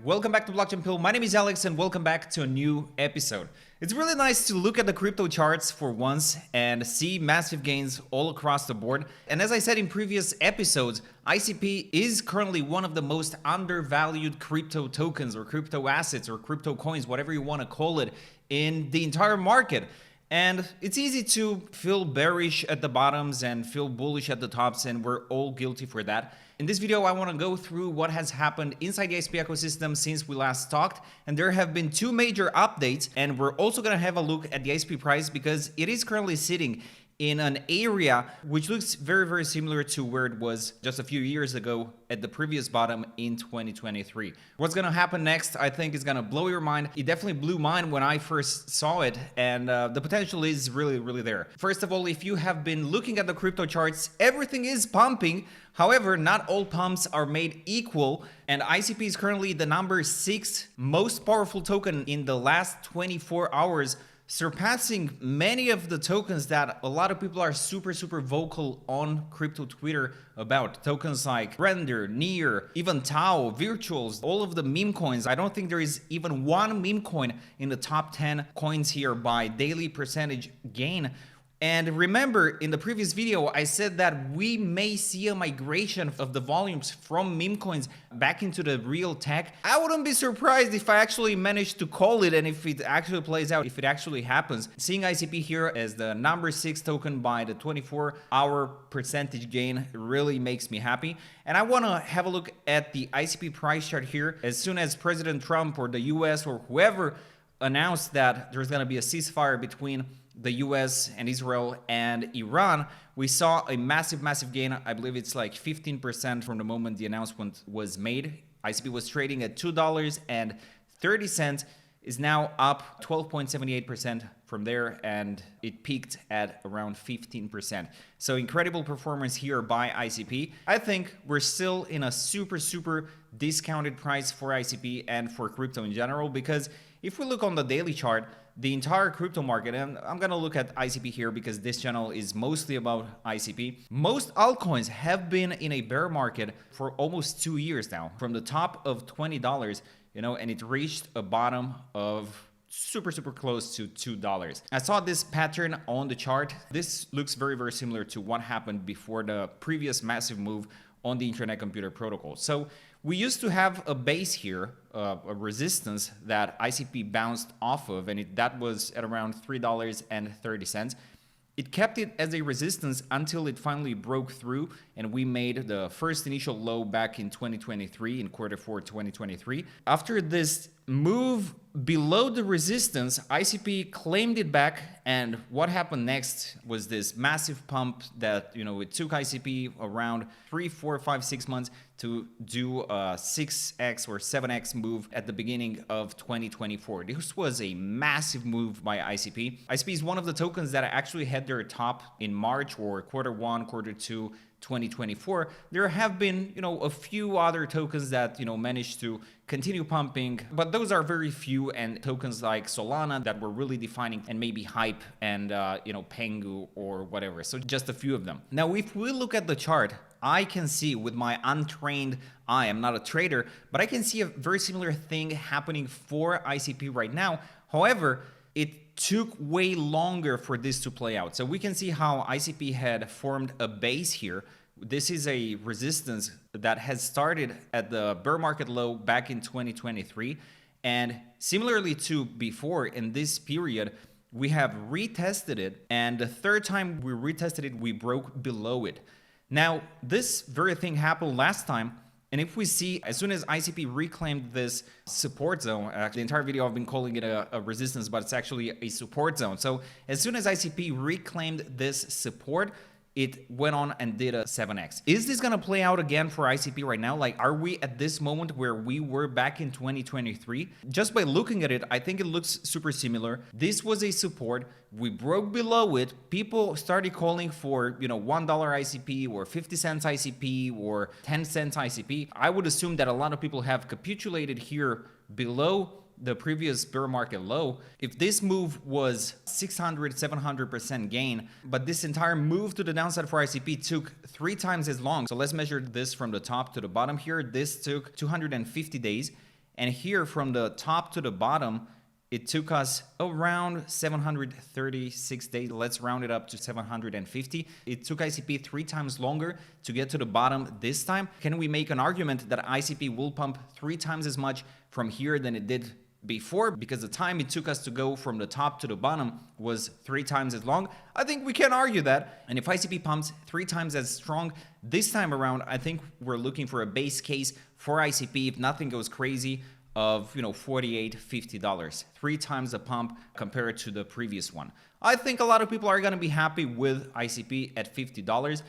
Welcome back to Blockchain Pill. My name is Alex and welcome back to a new episode. It's really nice to look at the crypto charts for once and see massive gains all across the board. And as I said in previous episodes, ICP is currently one of the most undervalued crypto tokens or crypto assets or crypto coins, whatever you want to call it, in the entire market. And it's easy to feel bearish at the bottoms and feel bullish at the tops, and we're all guilty for that. In this video, I want to go through what has happened inside the ICP ecosystem since we last talked, and there have been two major updates, and we're also going to have a look at the ICP price because it is currently sitting in an area which looks very similar to where it was just a few years ago at the previous bottom in 2023. What's gonna happen next, I think, is gonna blow your mind. It definitely blew mine when I first saw it, and the potential is really there. First of all, if you have been looking at the crypto charts, everything is pumping. However, not all pumps are made equal, and ICP is currently the number 6 most powerful token in the last 24 hours, surpassing many of the tokens that a lot of people are super vocal on crypto Twitter about. Tokens like Render, Near, even Tau, Virtuals, all of the meme coins. I don't think there is even one meme coin in the top 10 coins here by daily percentage gain. And remember, in the previous video, I said that we may see a migration of the volumes from meme coins back into the real tech. I wouldn't be surprised if I actually managed to call it and if it actually plays out, if it actually happens. Seeing ICP here as the number 6 token by the 24-hour percentage gain really makes me happy. And I want to have a look at the ICP price chart here. As soon as President Trump or the US or whoever announced that there's going to be a ceasefire between the US and Israel and Iran, we saw a massive gain. I believe it's like 15% from the moment the announcement was made. ICP was trading at $2.30, is now up 12.78% from there, and it peaked at around 15%. So incredible performance here by ICP. I think we're still in a super discounted price for ICP and for crypto in general, because if we look on the daily chart, the entire crypto market, and I'm gonna look at ICP here because this channel is mostly about ICP. Most altcoins have been in a bear market for almost 2 years now, from the top of $20, and it reached a bottom of super close to $2. I saw this pattern on the chart. This looks very similar to what happened before the previous massive move on the Internet Computer Protocol. So we used to have a base here, a resistance that ICP bounced off of, and that was at around $3.30. It kept it as a resistance until it finally broke through, and we made the first initial low back in 2023, in Q4 2023. After this move below the resistance, ICP claimed it back, and what happened next was this massive pump that, it took ICP around 3, 4, 5, 6 months to do a 6x or 7x move at the beginning of 2024. This was a massive move by ICP. ICP is one of the tokens that actually had their top in March or Q1, Q2, 2024. There have been, a few other tokens that, managed to continue pumping, but those are very few, and tokens like Solana that were really defining, and maybe Hype and, Pengu or whatever. So just a few of them. Now, if we look at the chart, I can see with my untrained eye, I'm not a trader, but I can see a very similar thing happening for ICP right now. However, it took way longer for this to play out. So we can see how ICP had formed a base here. This is a resistance that has started at the bear market low back in 2023. And similarly to before, in this period, we have retested it. And the third time we retested it, we broke below it. Now, this very thing happened last time. And if we see, as soon as ICP reclaimed this support zone, actually the entire video I've been calling it a resistance, but it's actually a support zone. So as soon as ICP reclaimed this support, it went on and did a 7x. Is this gonna play out again for ICP right now? Like, are we at this moment where we were back in 2023? Just by looking at it, I think it looks super similar. This was a support. We broke below it. People started calling for, $1 ICP or 50 cents ICP or 10 cents ICP. I would assume that a lot of people have capitulated here below the previous bear market low. If this move was 600-700% gain, but this entire move to the downside for ICP took 3 times as long. So let's measure this from the top to the bottom here. This took 250 days. And here from the top to the bottom, it took us around 736 days. Let's round it up to 750. It took ICP 3 times longer to get to the bottom this time. Can we make an argument that ICP will pump 3 times as much from here than it did before, because the time it took us to go from the top to the bottom was 3 times as long? I think we can argue that. And if ICP pumps 3 times as strong this time around, I think we're looking for a base case for ICP, if nothing goes crazy, of $48, $50, 3 times the pump compared to the previous one. I think a lot of people are going to be happy with ICP at $50.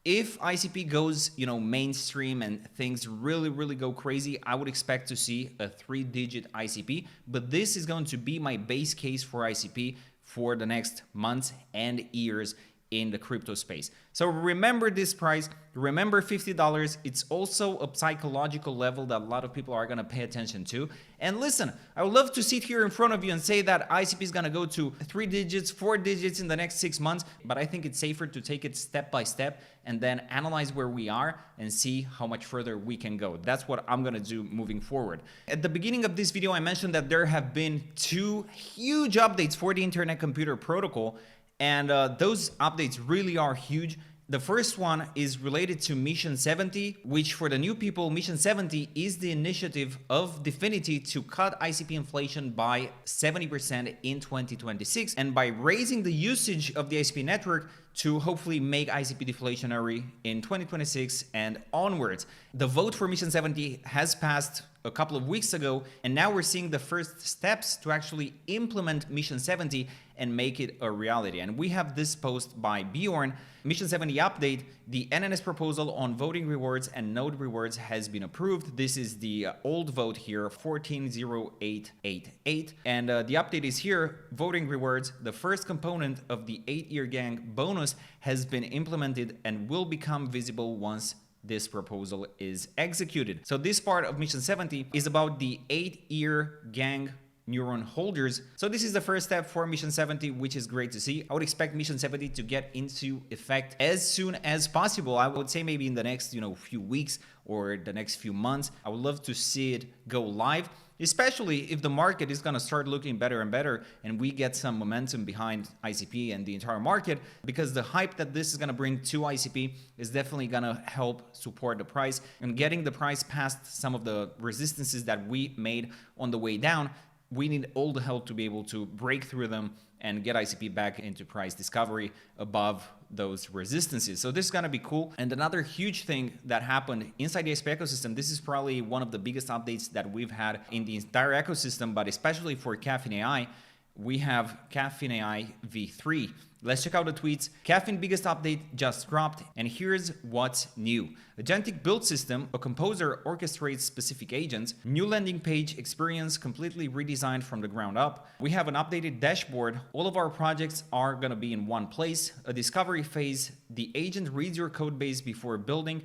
If ICP goes, mainstream and things really go crazy, I would expect to see a 3-digit ICP, but this is going to be my base case for ICP for the next months and years in the crypto space. So remember this price, remember $50. It's also a psychological level that a lot of people are gonna pay attention to. And listen, I would love to sit here in front of you and say that ICP is gonna go to 3 digits, 4 digits in the next 6 months, but I think it's safer to take it step by step and then analyze where we are and see how much further we can go. That's what I'm gonna do moving forward. At the beginning of this video, I mentioned that there have been 2 huge updates for the Internet Computer Protocol, and those updates really are huge. The first one is related to Mission 70, which for the new people, Mission 70 is the initiative of Dfinity to cut ICP inflation by 70% in 2026, and by raising the usage of the ICP network to hopefully make ICP deflationary in 2026 and onwards. The vote for Mission 70 has passed a couple of weeks ago, and now we're seeing the first steps to actually implement Mission 70 and make it a reality. And we have this post by Bjorn. Mission 70 update, the NNS proposal on voting rewards and node rewards has been approved. This is the old vote here, 140888. And the update is here, voting rewards, the first component of the 8-year gang bonus has been implemented and will become visible once this proposal is executed. So this part of Mission 70 is about the 8-year gang neuron holders. So this is the first step for Mission 70, which is great to see. I would expect Mission 70 to get into effect as soon as possible. I would say maybe in the next, few weeks or the next few months. I would love to see it go live, especially if the market is going to start looking better and better and we get some momentum behind ICP and the entire market, because the hype that this is going to bring to ICP is definitely going to help support the price, and getting the price past some of the resistances that we made on the way down. We need all the help to be able to break through them and get ICP back into price discovery above those resistances. So this is going to be cool. And another huge thing that happened inside the ICP ecosystem, this is probably one of the biggest updates that we've had in the entire ecosystem, but especially for Caffeine AI, we have Caffeine AI V3. Let's check out the tweets. Caffeine biggest update just dropped, and here's what's new. Agentic build system, a composer orchestrates specific agents. New landing page experience completely redesigned from the ground up. We have an updated dashboard. All of our projects are gonna be in one place. A discovery phase. The agent reads your code base before building.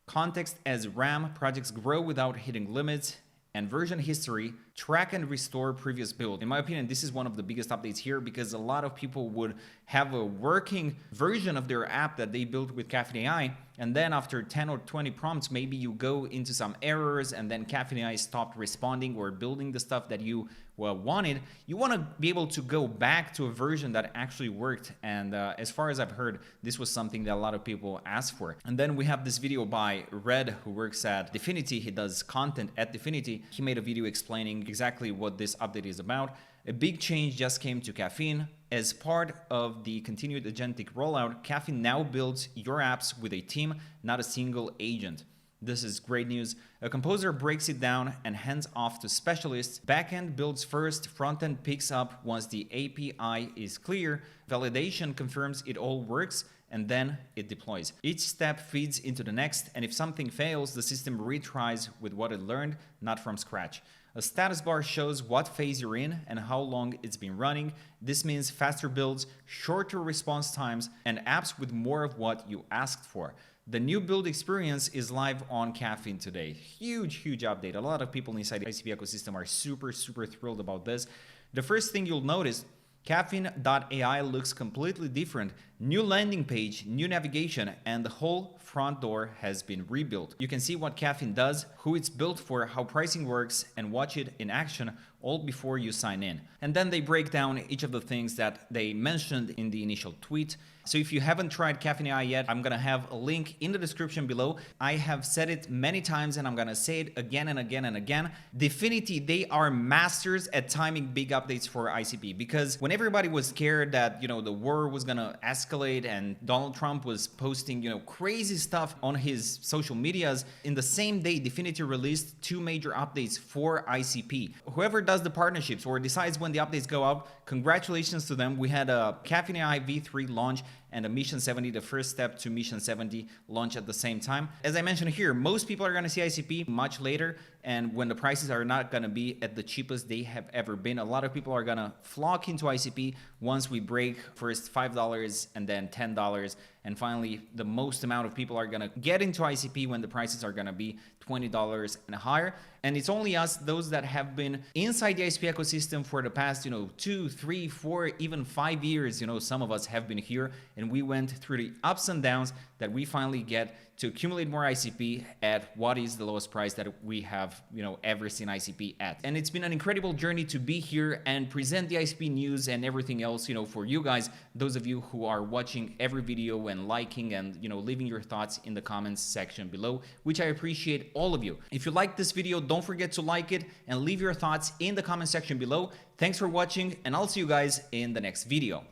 Context as RAM. Projects grow without hitting limits. And version history, track and restore previous build. In my opinion, this is one of the biggest updates here, because a lot of people would have a working version of their app that they built with Caffeine AI, and then after 10 or 20 prompts, maybe you go into some errors and then Caffeine AI stopped responding or building the stuff that you wanted. You want to be able to go back to a version that actually worked, and as far as I've heard, this was something that a lot of people asked for. And then we have this video by Red, who works at Dfinity. He does content at Dfinity. He made a video explaining exactly what this update is about. A big change just came to Caffeine. As part of the continued agentic rollout, Caffeine now builds your apps with a team, not a single agent. This is great news. A composer breaks it down and hands off to specialists. Backend builds first, frontend picks up once the API is clear. Validation confirms it all works, and then it deploys. Each step feeds into the next, and if something fails, the system retries with what it learned, not from scratch. A status bar shows what phase you're in and how long it's been running. This means faster builds, shorter response times, and apps with more of what you asked for. The new build experience is live on Caffeine today. Huge update. A lot of people inside the ICP ecosystem are super thrilled about this. The first thing you'll notice Caffeine.ai looks completely different. New landing page, new navigation, and the whole front door has been rebuilt. You can see what Caffeine does, who it's built for, how pricing works, and watch it in action all before you sign in. And then they break down each of the things that they mentioned in the initial tweet. So if you haven't tried Caffeine AI yet, I'm gonna have a link in the description below. I have said it many times and I'm gonna say it again and again and again. Dfinity, they are masters at timing big updates for ICP, because when everybody was scared that, the war was gonna escalate and Donald Trump was posting, crazy stuff on his social medias, in the same day, Dfinity released 2 major updates for ICP. Whoever does the partnerships or decides when the updates go up, congratulations to them. We had a Caffeine AI V3 launch and a Mission 70, the first step to Mission 70, launch at the same time. As I mentioned here, most people are going to see ICP much later, and when the prices are not going to be at the cheapest they have ever been. A lot of people are going to flock into ICP once we break first $5 and then $10, and finally the most amount of people are going to get into ICP when the prices are going to be $20 and higher. And it's only us, those that have been inside the ICP ecosystem for the past 2, 3, 4, even 5 years. Some of us have been here and we went through the ups and downs, that we finally get to accumulate more ICP at what is the lowest price that we have ever seen ICP at. And it's been an incredible journey to be here and present the ICP news and everything else for you guys, those of you who are watching every video and liking and leaving your thoughts in the comments section below, which I appreciate all of you. If you like this video, don't forget to like it and leave your thoughts in the comment section below. Thanks for watching, and I'll see you guys in the next video.